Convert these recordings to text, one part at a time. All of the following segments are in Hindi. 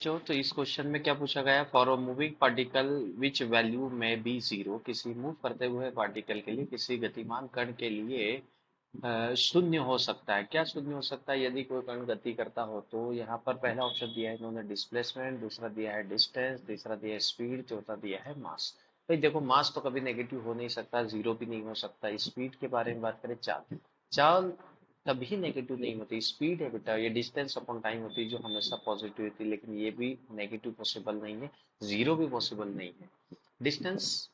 तो इस क्वेश्चन में क्या पूछा गया? For a moving particle which value में बी जीरो, किसी मूव करते हुए पार्टिकल के लिए, किसी गतिमान कण के लिए शून्य हो सकता है। क्या शून्य हो सकता है? यदि कोई कण गति करता हो तो यहाँ पर पहला ऑप्शन दिया है इन्होंने डिस्प्लेसमेंट, दूसरा दिया है डिस्टेंस, तीसरा दिया है स्पीड, चौथा दिया है मास। भाई देखो, मास तो कभी नेगेटिव हो नहीं सकता, जीरो भी नहीं हो सकता। स्पीड के बारे में बात करें, चाल चाल कभी नेगेटिव नहीं होती। स्पीड है बेटा, ये डिस्टेंस अपॉन टाइम होती है जो हमेशा पॉजिटिव होती है, लेकिन ये भी नेगेटिव पॉसिबल नहीं है, जीरो भी पॉसिबल नहीं है। डिस्टेंस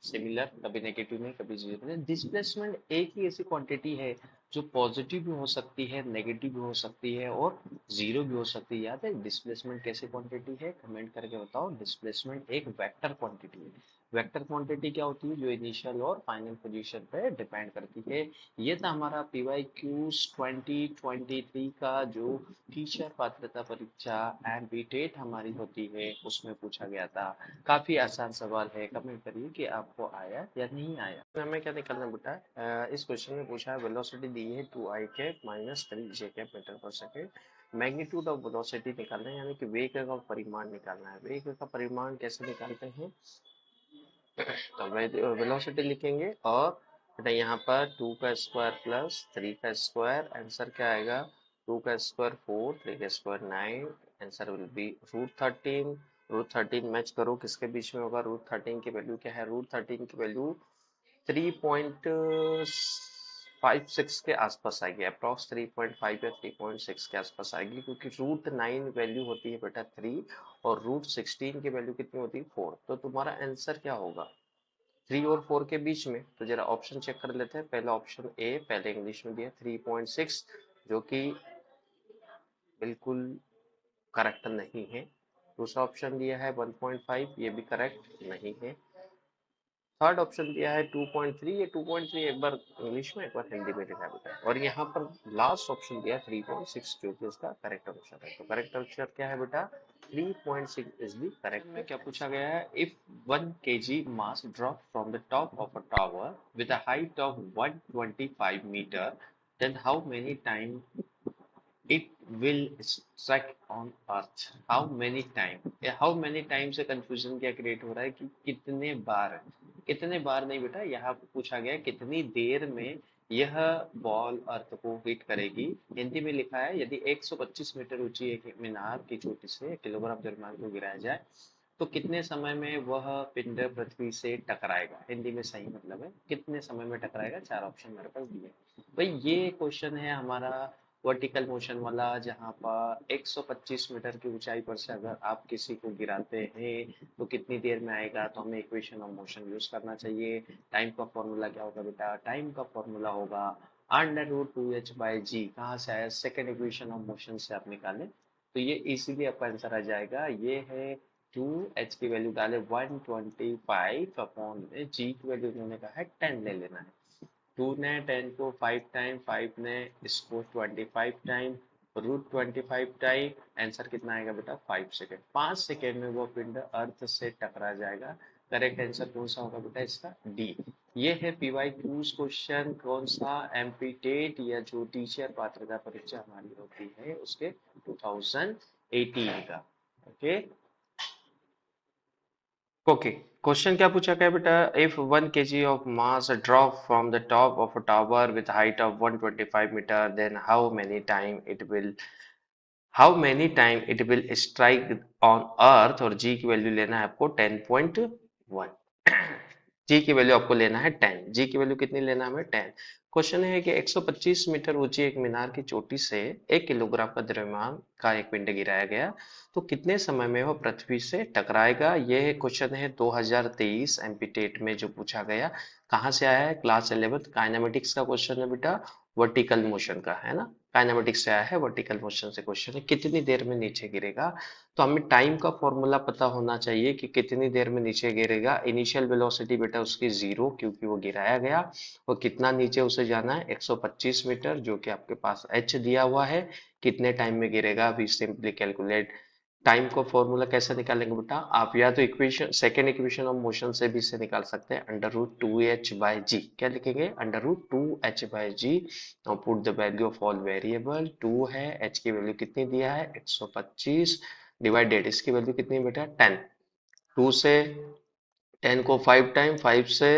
सिमिलर, कभी नेगेटिव नहीं कभी जीरो नहीं। डिस्प्लेसमेंट एक ही ऐसी क्वांटिटी है जो पॉजिटिव भी हो सकती है, नेगेटिव भी हो सकती है और जीरो भी हो सकती है। याद है डिस्प्लेसमेंट कैसी क्वांटिटी है? कमेंट करके बताओ। डिस्प्लेसमेंट एक वेक्टर क्वांटिटी है। वेक्टर क्वांटिटी क्या होती है? जो इनिशियल और फाइनल पोजीशन पे डिपेंड करती है। ये था हमारा PYQs 2023 का जो टीचर पात्रता परीक्षा एमपीटेट हमारी होती है उसमें पूछा गया था। काफी आसान सवाल है, कमेंट करिए कि आपको आया या नहीं आया। तो हमें क्या निकालना है बेटा? इस क्वेश्चन में पूछा है वेलोसिटी दी है 2i cap minus 3j cap metre पर सेकेंड। मैग्नीट्यूड ऑफ वेलोसिटी निकालना है, यानी कि वेग का परिमाण निकालना है। वेग का परिमाण कैसे निकालते हैं? तो वेलोसिटी लिखेंगे और बेटा यहाँ पर 2 का स्क्वायर प्लस 3 का स्क्वायर, आंसर क्या आएगा? 2 का स्क्वायर 4, 3 का square 9, answer will be √13। √13 match करो किसके बीच में होगा? √13 की वैल्यू क्या है? √13 की वैल्यू 3.56 के आसपास आएगी, अप्रॉक्स 3.5 या 3.6 के आसपास आएगी, क्योंकि √9 वैल्यू होती है बेटा 3 और √16 की वैल्यू कितनी होती है? 4। तो तुम्हारा आंसर क्या होगा? 3 और 4 के बीच में। तो जरा ऑप्शन चेक कर लेते हैं। पहला ऑप्शन ए पहले इंग्लिश में दिया 3.6, जो कि बिल्कुल करेक्ट नहीं है। दूसरा ऑप्शन दिया है 1.5, ये भी करेक्ट नहीं है। थर्ड ऑप्शन दिया है 2.3, ये 2.3 एक बार इंग्लिश में एक बार हिंदी में लिखा है। और यहाँ पर लास्ट ऑप्शन दिया है 3.6, जो कि इसका करेक्ट आंसर है। तो करेक्ट आंसर क्या है बेटा? 3.6 इज दी करेक्ट। में क्या पूछा गया है? If 1 kg mass drop from the top of a tower with a height of 125 metre, then how many time it will strike on earth? How many time से कंफ्यूजन क्या क्रिएट हो रहा है कि कितने बार? कितने बार नहीं बेटा, यहाँ पूछा गया कितनी देर में यह बॉल अर्थ को हिट करेगी। हिंदी में लिखा है यदि 125 मीटर ऊंची एक मीनार की चोटी से किलोग्राम द्रव्यमान को गिराया जाए तो कितने समय में वह पिंड पृथ्वी से टकराएगा। हिंदी में सही मतलब है कितने समय में टकराएगा। चार ऑप्शन मेरे पास दिए। भाई ये क्वेश्चन है हमारा वर्टिकल मोशन वाला, जहाँ पर 125 मीटर की ऊंचाई पर से अगर आप किसी को गिराते हैं तो कितनी देर में आएगा। तो हमें इक्वेशन ऑफ मोशन यूज करना चाहिए। टाइम का फॉर्मूला क्या होगा बेटा? टाइम का फॉर्मूला होगा √2h/g। कहाँ से आया? सेकेंड इक्वेशन ऑफ मोशन से आप निकालें तो ये इजीली आपका आंसर आ जाएगा। ये है 2h की वैल्यू डाले 125 अपॉन जी की वैल्यू उन्होंने कहा है 10 ले लेना है। 2 ने 10 को 5 टाइम, 5 ने इसको 25 टाइम, √25 टाइम, आंसर कितना आएगा बेटा? 5 सेकेंड। 5 सेकेंड में वो पिंड अर्थ से टकरा जाएगा। करेक्ट आंसर कौन सा होगा बेटा? इसका डी। ये है PYQs क्वेश्चन, कौन सा? एमपी टेट या जो टीचर पात्रता परीक्षा हमारी होती है उसके 2018 का। Okay okay. क्वेश्चन क्या पूछा गया बेटा? If 1 kg of mass drop from the top of a tower with height of 125 metre, then how many time it will strike on earth. और जी की वैल्यू लेना है आपको 10.1। जी की वैल्यू आपको लेना है 10। जी की वैल्यू कितनी लेना है हमें? 10। क्वेश्चन है कि 125 मीटर ऊंची एक मीनार की चोटी से 1 किलोग्राम का द्रव्यमान का एक पिंड गिराया गया तो कितने समय में वह पृथ्वी से टकराएगा। यह क्वेश्चन है 2023 एमपीटेट में जो पूछा गया। कहाँ से आया है? क्लास 11 काइनेमेटिक्स का क्वेश्चन है बेटा, वर्टिकल मोशन का है ना। काइनेमेटिक्स से आया है, वर्टिकल मोशन से क्वेश्चन है। कितनी देर में नीचे गिरेगा? तो हमें टाइम का फॉर्मूला पता होना चाहिए कि कितनी देर में नीचे गिरेगा। इनिशियल वेलोसिटी बेटा उसकी 0, क्योंकि वो गिराया गया। और कितना नीचे उसे जाना है? 125 मीटर, जो कि आपके पास h दिया हुआ है। कितने टाइम में गिरेगा? We simply calculate. टाइम को फॉर्मूला कैसे निकालेंगे बेटा? आप या तो equation second equation of motion से भी इसे निकाल सकते हैं। √2h/g क्या लिखेंगे? √2h/g। Now put the value of all variable. 2 है, h की वैल्यू कितनी दिया है? 125। डिवाइडेड, इसकी वैल्यू कितनी है बेटा 10। 2 से 10 को 5 टाइम, 5 से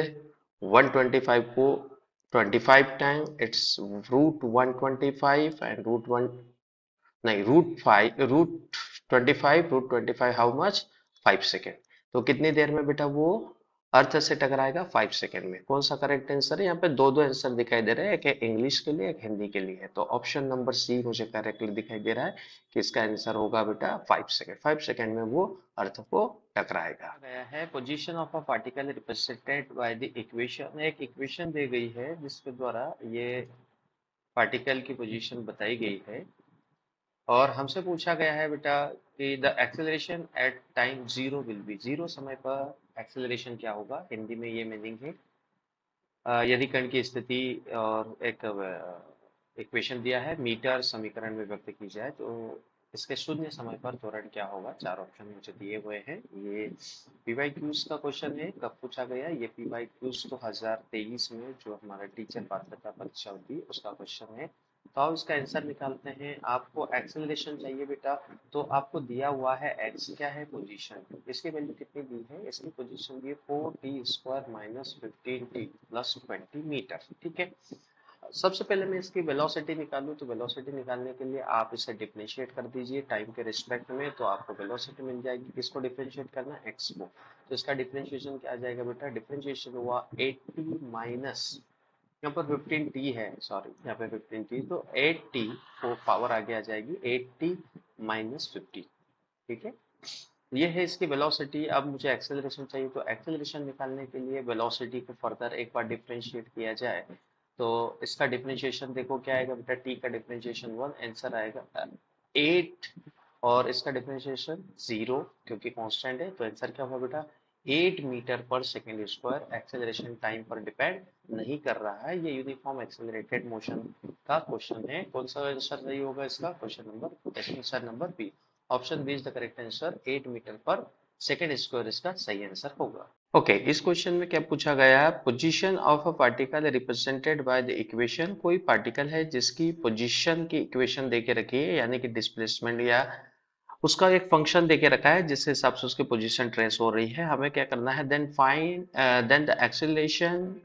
125 को 25 time, it's root 125 and root one, नहीं root 5, root 25 how much 5 second. तो कितनी देर में बेटा वो अर्थ से टकराएगा 5 सेकेंड में। कौन सा करेक्ट आंसर है? यहाँ पे दो दो आंसर दिखाई दे रहे हैं, एक इंग्लिश के लिए एक हिंदी के लिए है। तो ऑप्शन नंबर सी मुझे करेक्टली दिखाई दे रहा है कि इसका आंसर होगा बेटा 5 सेकेंड। 5 सेकेंड में वो अर्थ को टकराएगा। गया है position of a particle represented by the equation. एक इक्वेशन दी गई है जिसके द्वारा ये पार्टिकल की पोजीशन बताई गई है और हमसे पूछा गया है बेटा कि the acceleration at time zero will be, zero समय पर एक्सेलरेशन क्या होगा। हिंदी में ये मीनिंग है यदि कण की स्थिति और एक इक्वेशन दिया है मीटर समीकरण में व्यक्त की जाए तो इसके शून्य समय पर त्वरण क्या होगा। चार ऑप्शन मुझे दिए हुए हैं। ये पीवाई क्यूज का क्वेश्चन है। कब पूछा गया ये पीवाई क्यूज? 2023 में जो हमारा टीचर पात्रता परीक्षा होती है उसका क्वेश्चन है। तो आप इसका आंसर निकालते हैं। आपको एक्सेलरेशन चाहिए बेटा, तो आपको दिया हुआ है एक्स क्या है पोजीशन, इसकी वैल्यू कितनी दी है, इसकी पोजीशन दी है 4t² minus 15t plus 20 metre. ठीक है, सबसे पहले मैं इसकी वेलोसिटी निकालूं तो वेलोसिटी निकालने के लिए आप इसे डिफरेंशिएट कर दीजिए टाइम के रिस्पेक्ट में, तो आपको वेलोसिटी मिल जाएगी। किसको डिफरेंशिएट करना है? एक्स को। तो इसका डिफरेंशिएशन क्या आ जाएगा बेटा? डिफरेंशिएशन हुआ 80 माइनस, यहाँ पर 15t है, सॉरी यहाँ पे 15t, तो 8t को पावर आगे आ जाएगी 80 माइनस 50। ठीक है, ये है इसकी वेलोसिटी। अब मुझे एक्सेलरेशन चाहिए, तो एक्सेलरेशन निकालने के लिए वेलोसिटी को फर्दर एक बार डिफरेंशिएट किया जाए तो इसका डिफरेंशिएशन देखो क्या आएगा बेटा। टी का डिफरेंशिएशन 1, आंसर आएगा 8 और इसका डिफरेंशिएशन 0 क्योंकि कांस्टेंट है, तो आंसर क्या होगा बेटा 8 मीटर पर सेकेंड स्क्वायर। एक्सेलरेशन टाइम पर डिपेंड नहीं कर रहा है, ये यूनिफॉर्म एक्सेलरेटेड मोशन का क्वेश्चन है। कौन सा आंसर सही होगा इसका? Question number B, option B is the correct answer. 8 metre पर सेकेंड स्क्वायर इसका सही आंसर होगा। ओके इस क्वेश्चन में क्या पूछा गया है? Position of a particle represented by the equation. कोई पार्टिकल है जिसकी पोजीशन की इक्वेशन देके रखी है, यानी कि डिस्प्लेसमेंट या उसका एक फंक्शन देके रखा है जिस हिसाब से उसकी पोजीशन ट्रेस हो रही है। हमें क्या करना है? Then the acceleration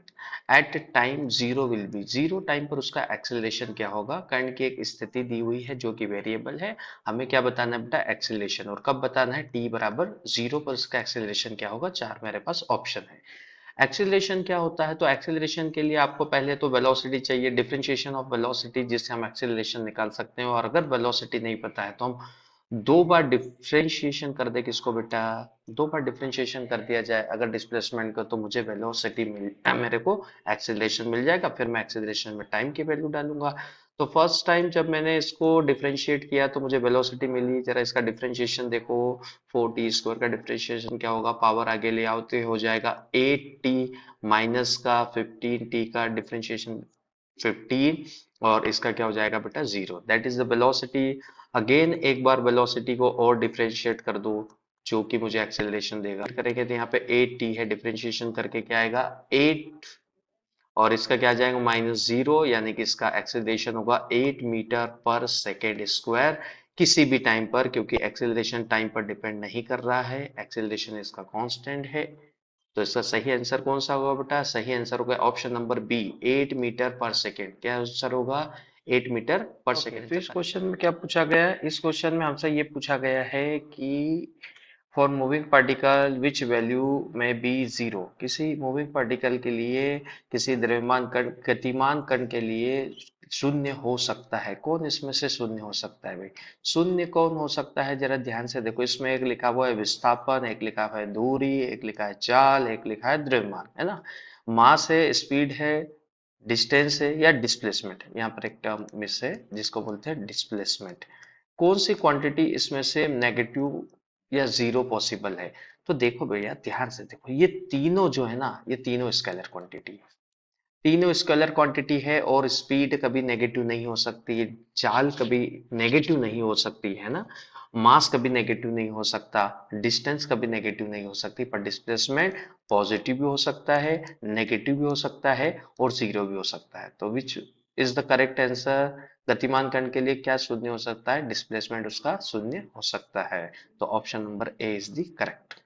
at time zero will be, zero time पर उसका एक्सेलरेशन क्या होगा। कण की एक स्थिति दी हुई है जो कि वेरिएबल है, हमें क्या बताना है बेटा? एक्सेलरेशन। और कब बताना है? टी बराबर जीरो पर उसका एक्सेलरेशन क्या होगा। चार मेरे पास ऑप्शन है। एक्सेलरेशन क्या होता है? तो एक्सेलरेशन के लिए आपको पहले तो वेलोसिटी चाहिए, डिफरेंशिएशन ऑफ वेलोसिटी जिससे हम एक्सेलरेशन निकाल सकते हैं। और अगर वेलोसिटी नहीं पता है तो हम दो बार डिफरेंशिएशन कर दे। किसको बेटा? दो बार डिफरेंशिएशन कर दिया जाए अगर डिस्प्लेसमेंट का, तो मुझे वेलोसिटी मेरे को एक्सेलरेशन मिल जाएगा। फिर मैं एक्सेलरेशन में टाइम की वैल्यू डालूंगा। तो फर्स्ट टाइम जब मैंने इसको डिफरेंशिएट किया तो मुझे वेलोसिटी मिली। जरा इसका डिफरेंशिएशन देखो, 4t² का डिफरेंशिएशन क्या होगा? पावर आगे ले आओ तो हो जाएगा 8t माइनस का 15t का डिफरेंशिएशन 15, और इसका क्या हो जाएगा बेटा? Zero. That is the velocity. Again एक बार वेलोसिटी को और डिफरेंशिएट कर दो जो कि मुझे एक्सेलरेशन देगा। करेंगे तो यहाँ पे 8t है, डिफरेंशिएशन करके क्या आएगा? 8 और इसका क्या आ जाएगा? माइनस जीरो, यानी कि इसका एक्सेलरेशन होगा 8 मीटर पर सेकेंड स्क्वायर किसी भी टाइम पर, क्योंकि एक्सेलरेशन टाइम पर डिपेंड नहीं कर रहा है, एक्सेलरेशन इसका कांस्टेंट है। तो इसका सही आंसर कौन सा होगा बेटा? सही आंसर होगा ऑप्शन नंबर बी, 8 मीटर पर सेकेंड। क्या आंसर होगा? 8 मीटर पर सेकेंड। तो इस क्वेश्चन में क्या पूछा गया है? इस क्वेश्चन में हमसे ये पूछा गया है कि for moving particle which value में बी जीरो, किसी मूविंग पार्टिकल के लिए, किसी द्रव्यमान कण, गतिमान कण के लिए शून्य हो सकता है। कौन इसमें से शून्य हो सकता है भाई? शून्य कौन हो सकता है? जरा ध्यान से देखो, इसमें एक लिखा हुआ है विस्थापन, एक लिखा हुआ है दूरी, एक लिखा है चाल, एक लिखा है द्रव्यमान, है ना। मास है, स्पीड है, डिस्टेंस है या डिस्प्लेसमेंट है। यहाँ पर एक टर्म मिस है जिसको बोलते हैं डिस्प्लेसमेंट। कौन सी क्वांटिटी इसमें से नेगेटिव या जीरो पॉसिबल है? तो देखो भैया ध्यान से देखो, ये तीनों जो है ना, ये तीनों स्केलर क्वांटिटी है। तीनों स्केलर क्वांटिटी है और स्पीड कभी नेगेटिव नहीं हो सकती, चाल कभी नेगेटिव नहीं हो सकती, है ना। मास कभी नेगेटिव नहीं हो सकता, डिस्टेंस कभी नेगेटिव नहीं हो सकती, पर डिस्प्लेसमेंट पॉजिटिव भी हो सकता है, नेगेटिव भी हो सकता है और जीरो भी हो सकता है। तो which is the correct answer? गतिमान कण के लिए क्या शून्य हो सकता है? डिस्प्लेसमेंट उसका शून्य हो सकता है। तो option number A is the correct.